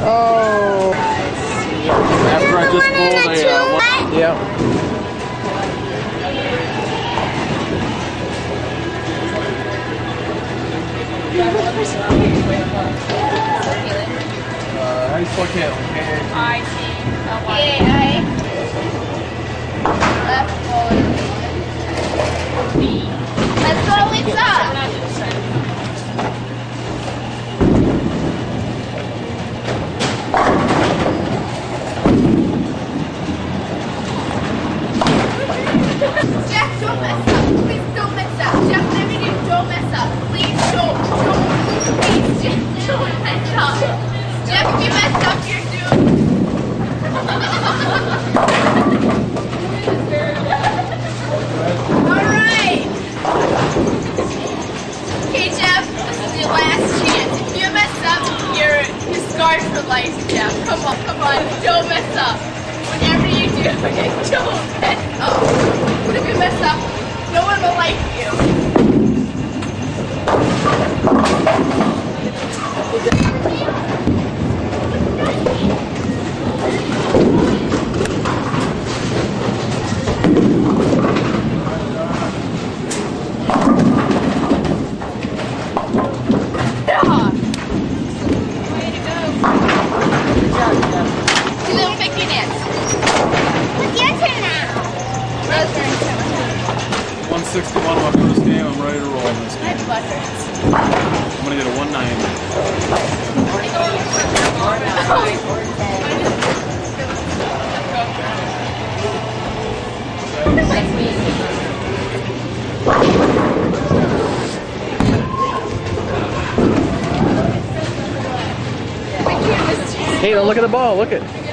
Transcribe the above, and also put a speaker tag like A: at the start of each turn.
A: Oh.
B: After I just pulled a
A: Yeah.
B: how do you spell Caitlin?
C: I-T-L-Y. Left forward. B. Let's go, it's up. Jack, don't mess up. Please don't mess up. Jack, whatever you do, don't mess up. Please don't. Please, Jack, don't mess up. Jack, if you mess up, you're doomed. Alright. Okay, Jeff, this is your last chance. If you mess up, you're scarred for life, Jeff. Come on, don't mess up. Whatever you do, don't mess up. What if you mess up? No one will like you. Little picky dance. What's your turn now?
B: 161 on my first game. I'm ready to roll in this game. I'm gonna get a 190.
A: Hey, look at the ball. Look at.